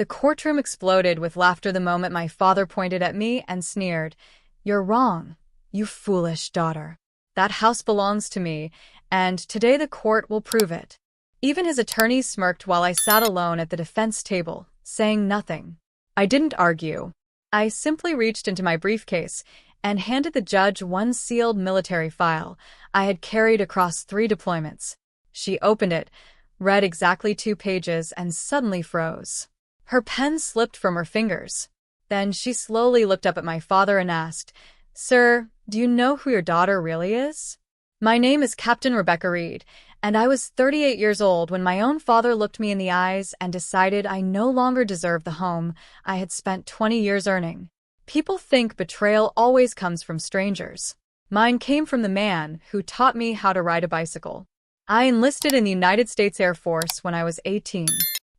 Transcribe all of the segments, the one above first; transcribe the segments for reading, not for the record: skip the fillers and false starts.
The courtroom exploded with laughter the moment my father pointed at me and sneered. "You're wrong, you foolish daughter. That house belongs to me, and today the court will prove it." Even his attorney smirked while I sat alone at the defense table, saying nothing. I didn't argue. I simply reached into my briefcase and handed the judge one sealed military file I had carried across 3 deployments. She opened it, read exactly 2 pages, and suddenly froze. Her pen slipped from her fingers. Then she slowly looked up at my father and asked, "Sir, do you know who your daughter really is?" My name is Captain Rebecca Reed, and I was 38 years old when my own father looked me in the eyes and decided I no longer deserved the home I had spent 20 years earning. People think betrayal always comes from strangers. Mine came from the man who taught me how to ride a bicycle. I enlisted in the United States Air Force when I was 18.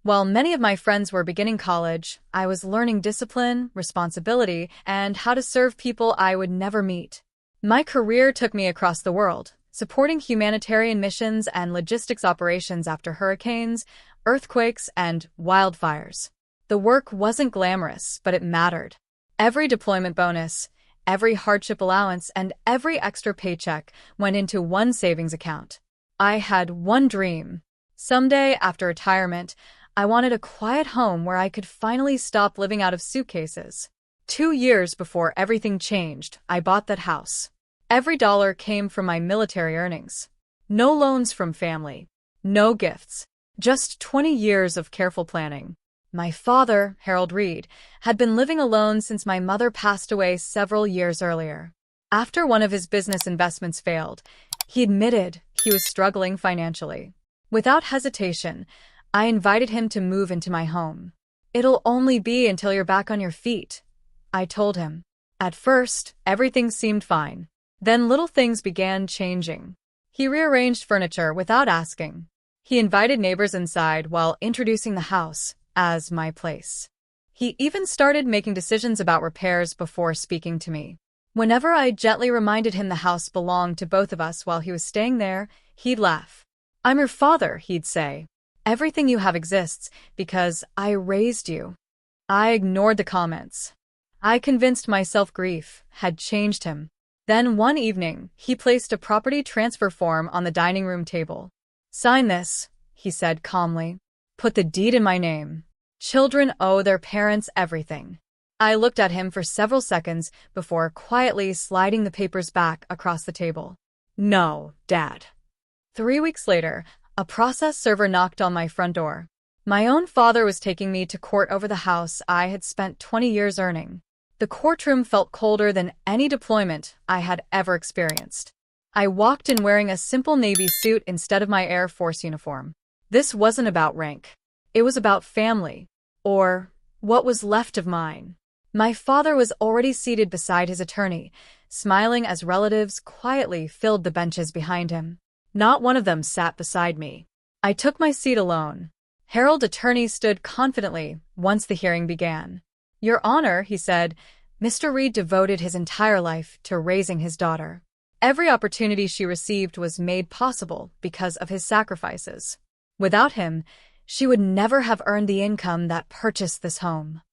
While many of my friends were beginning college, I was learning discipline, responsibility, and how to serve people I would never meet. My career took me across the world, supporting humanitarian missions and logistics operations after hurricanes, earthquakes, and wildfires. The work wasn't glamorous, but it mattered. Every deployment bonus, every hardship allowance, and every extra paycheck went into one savings account. I had one dream. Someday, after retirement, I wanted a quiet home where I could finally stop living out of suitcases. 2 years before everything changed, I bought that house. Every dollar came from my military earnings. No loans from family. No gifts. Just 20 years of careful planning. My father, Harold Reed, had been living alone since my mother passed away several years earlier. After one of his business investments failed, he admitted he was struggling financially. Without hesitation, I invited him to move into my home. "It'll only be until you're back on your feet," I told him. At first, everything seemed fine. Then little things began changing. He rearranged furniture without asking. He invited neighbors inside while introducing the house as my place. He even started making decisions about repairs before speaking to me. Whenever I gently reminded him the house belonged to both of us while he was staying there, he'd laugh. "I'm your father," he'd say. "Everything you have exists because I raised you." I ignored the comments. I convinced myself grief had changed him. Then one evening, he placed a property transfer form on the dining room table. "Sign this," he said calmly. "Put the deed in my name. Children owe their parents everything." I looked at him for several seconds before quietly sliding the papers back across the table. "No, Dad." 3 weeks later, a process server knocked on my front door. My own father was taking me to court over the house I had spent 20 years earning. The courtroom felt colder than any deployment I had ever experienced. I walked in wearing a simple Navy suit instead of my Air Force uniform. This wasn't about rank. It was about family, or what was left of mine. My father was already seated beside his attorney, smiling as relatives quietly filled the benches behind him. Not one of them sat beside me. I took my seat alone. Harold's attorney stood confidently once the hearing began. "Your Honor," he said, "Mr. Reed devoted his entire life to raising his daughter. Every opportunity she received was made possible because of his sacrifices. Without him, she would never have earned the income that purchased this home."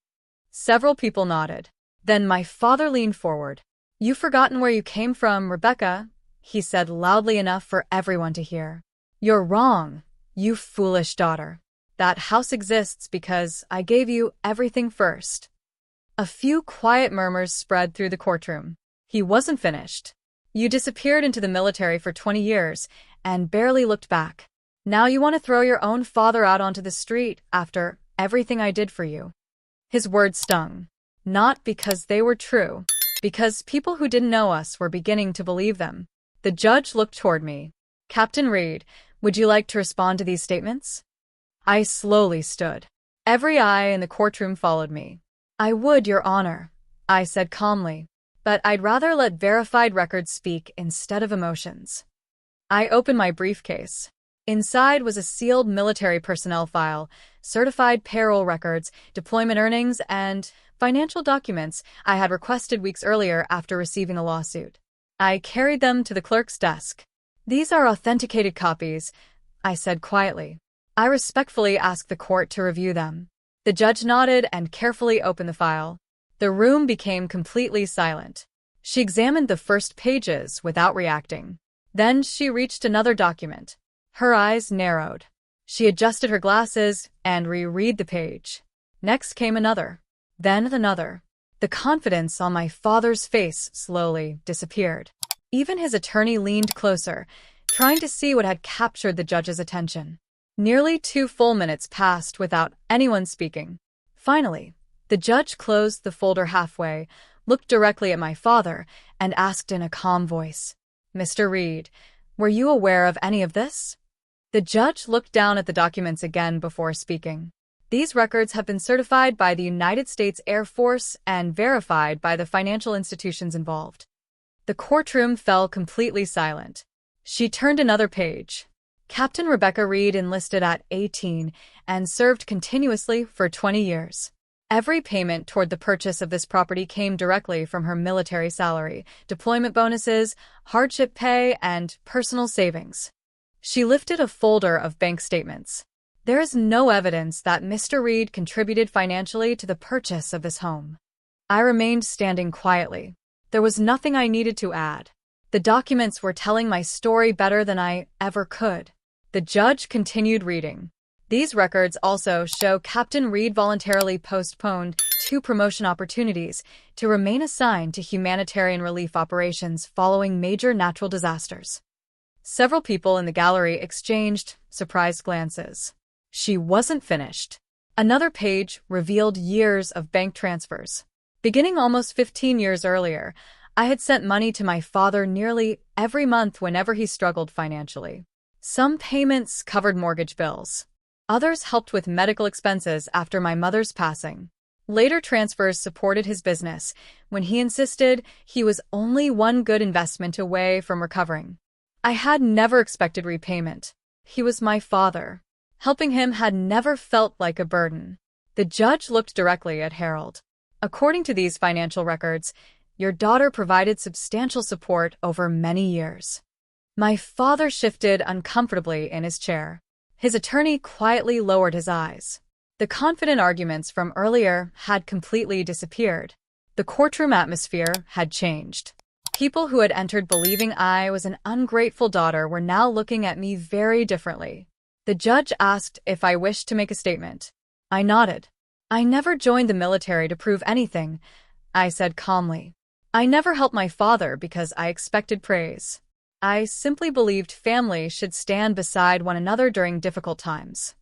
Several people nodded. Then my father leaned forward. "You've forgotten where you came from, Rebecca," he said loudly enough for everyone to hear. "You're wrong, you foolish daughter. That house exists because I gave you everything first." A few quiet murmurs spread through the courtroom. He wasn't finished. "You disappeared into the military for 20 years and barely looked back. Now you want to throw your own father out onto the street after everything I did for you." His words stung. Not because they were true, because people who didn't know us were beginning to believe them. The judge looked toward me. "Captain Reed, would you like to respond to these statements?" I slowly stood. Every eye in the courtroom followed me. "I would, Your Honor," I said calmly, "but I'd rather let verified records speak instead of emotions." I opened my briefcase. Inside was a sealed military personnel file, certified payroll records, deployment earnings, and financial documents I had requested weeks earlier after receiving a lawsuit. I carried them to the clerk's desk. "These are authenticated copies," I said quietly. "I respectfully ask the court to review them." The judge nodded and carefully opened the file. The room became completely silent. She examined the first pages without reacting. Then she reached another document. Her eyes narrowed. She adjusted her glasses and reread the page. Next came another. Then another. The confidence on my father's face slowly disappeared. Even his attorney leaned closer, trying to see what had captured the judge's attention. Nearly 2 full minutes passed without anyone speaking. Finally, the judge closed the folder halfway, looked directly at my father, and asked in a calm voice, "Mr. Reed, were you aware of any of this?" The judge looked down at the documents again before speaking. These records have been certified by the United States Air Force and verified by the financial institutions involved. The courtroom fell completely silent. She turned another page. Captain Rebecca Reed enlisted at 18 and served continuously for 20 years. Every payment toward the purchase of this property came directly from her military salary, deployment bonuses, hardship pay, and personal savings. She lifted a folder of bank statements. There is no evidence that Mr. Reed contributed financially to the purchase of this home. I remained standing quietly. There was nothing I needed to add. The documents were telling my story better than I ever could. The judge continued reading. These records also show Captain Reed voluntarily postponed 2 promotion opportunities to remain assigned to humanitarian relief operations following major natural disasters. Several people in the gallery exchanged surprised glances. She wasn't finished. Another page revealed years of bank transfers. Beginning almost 15 years earlier, I had sent money to my father nearly every month whenever he struggled financially. Some payments covered mortgage bills. Others helped with medical expenses after my mother's passing. Later transfers supported his business when he insisted he was only one good investment away from recovering. I had never expected repayment. He was my father. Helping him had never felt like a burden. The judge looked directly at Harold. According to these financial records, your daughter provided substantial support over many years. My father shifted uncomfortably in his chair. His attorney quietly lowered his eyes. The confident arguments from earlier had completely disappeared. The courtroom atmosphere had changed. People who had entered believing I was an ungrateful daughter were now looking at me very differently. The judge asked if I wished to make a statement. I nodded. I never joined the military to prove anything, I said calmly. I never helped my father because I expected praise. I simply believed family should stand beside one another during difficult times.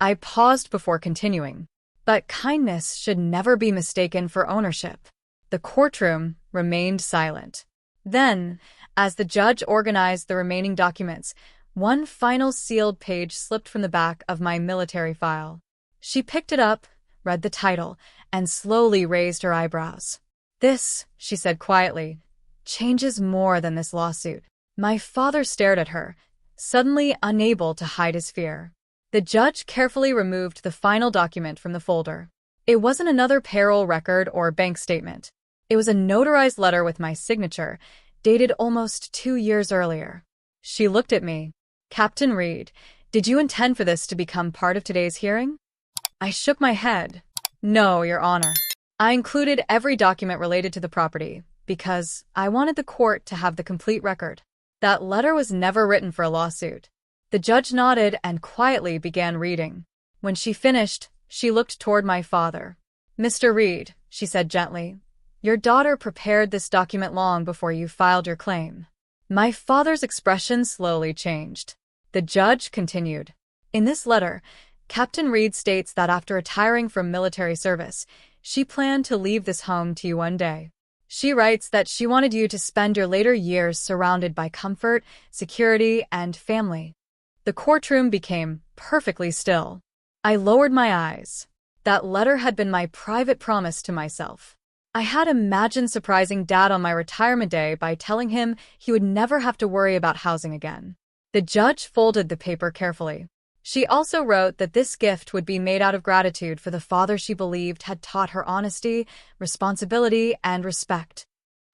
I paused before continuing, but kindness should never be mistaken for ownership. The courtroom remained silent. Then, as the judge organized the remaining documents, one final sealed page slipped from the back of my military file. She picked it up, read the title, and slowly raised her eyebrows. "This," she said quietly, "changes more than this lawsuit." My father stared at her, suddenly unable to hide his fear. The judge carefully removed the final document from the folder. It wasn't another payroll record or bank statement. It was a notarized letter with my signature, dated almost 2 years earlier. She looked at me. "Captain Reed, did you intend for this to become part of today's hearing?" I shook my head. "No, Your Honor. I included every document related to the property because I wanted the court to have the complete record. That letter was never written for a lawsuit." The judge nodded and quietly began reading. When she finished, she looked toward my father. "Mr. Reed," she said gently, "your daughter prepared this document long before you filed your claim." My father's expression slowly changed. The judge continued. "In this letter, Captain Reed states that after retiring from military service, she planned to leave this home to you one day. She writes that she wanted you to spend your later years surrounded by comfort, security, and family." The courtroom became perfectly still. I lowered my eyes. That letter had been my private promise to myself. I had imagined surprising Dad on my retirement day by telling him he would never have to worry about housing again. The judge folded the paper carefully. She also wrote that this gift would be made out of gratitude for the father she believed had taught her honesty, responsibility, and respect.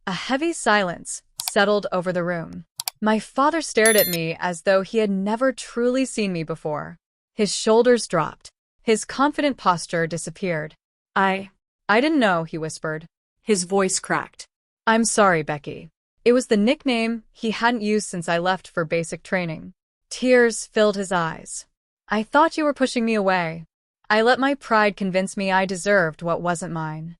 A heavy silence settled over the room. My father stared at me as though he had never truly seen me before. His shoulders dropped. His confident posture disappeared. I didn't know, he whispered. His voice cracked. I'm sorry, Becky. It was the nickname he hadn't used since I left for basic training. Tears filled his eyes. I thought you were pushing me away. I let my pride convince me I deserved what wasn't mine.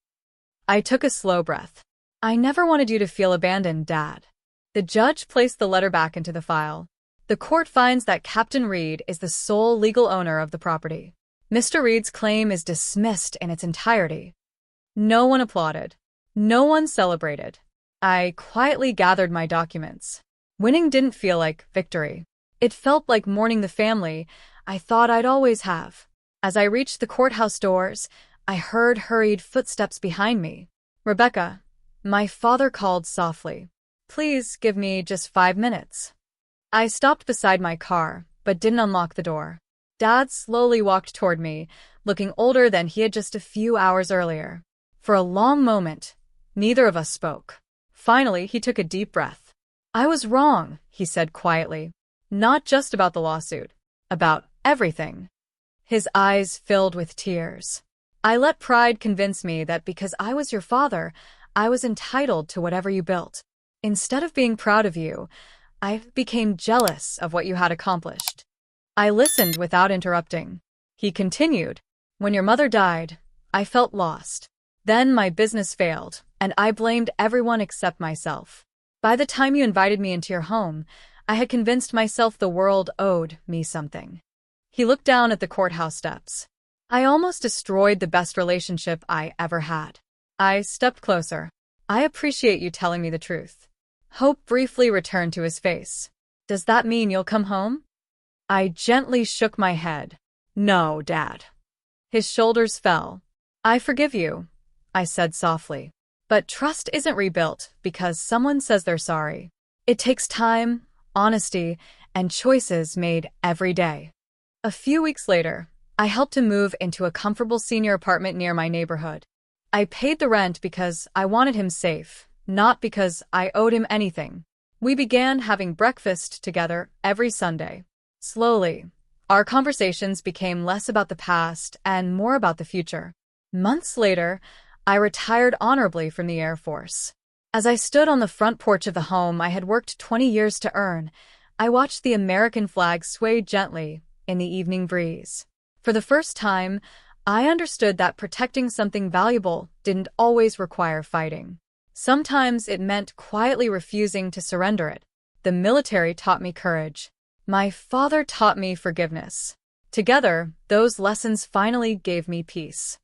I took a slow breath. I never wanted you to feel abandoned, Dad. The judge placed the letter back into the file. The court finds that Captain Reed is the sole legal owner of the property. Mr. Reed's claim is dismissed in its entirety. No one applauded. No one celebrated. I quietly gathered my documents. Winning didn't feel like victory. It felt like mourning the family I thought I'd always have. As I reached the courthouse doors, I heard hurried footsteps behind me. Rebecca, my father called softly. Please give me just 5 minutes. I stopped beside my car, but didn't unlock the door. Dad slowly walked toward me, looking older than he had just a few hours earlier. For a long moment, neither of us spoke. Finally, he took a deep breath. I was wrong, he said quietly. Not just about the lawsuit. About everything. His eyes filled with tears. I let pride convince me that because I was your father, I was entitled to whatever you built. Instead of being proud of you, I became jealous of what you had accomplished. I listened without interrupting. He continued, when your mother died, I felt lost. Then my business failed, and I blamed everyone except myself. By the time you invited me into your home, I had convinced myself the world owed me something. He looked down at the courthouse steps. I almost destroyed the best relationship I ever had. I stepped closer. I appreciate you telling me the truth. Hope briefly returned to his face. Does that mean you'll come home? I gently shook my head. No, Dad. His shoulders fell. I forgive you, I said softly. But trust isn't rebuilt because someone says they're sorry. It takes time, honesty, and choices made every day. A few weeks later, I helped him move into a comfortable senior apartment near my neighborhood. I paid the rent because I wanted him safe, not because I owed him anything. We began having breakfast together every Sunday. Slowly, our conversations became less about the past and more about the future. Months later, I retired honorably from the Air Force. As I stood on the front porch of the home I had worked 20 years to earn, I watched the American flag sway gently in the evening breeze. For the first time, I understood that protecting something valuable didn't always require fighting. Sometimes it meant quietly refusing to surrender it. The military taught me courage. My father taught me forgiveness. Together, those lessons finally gave me peace.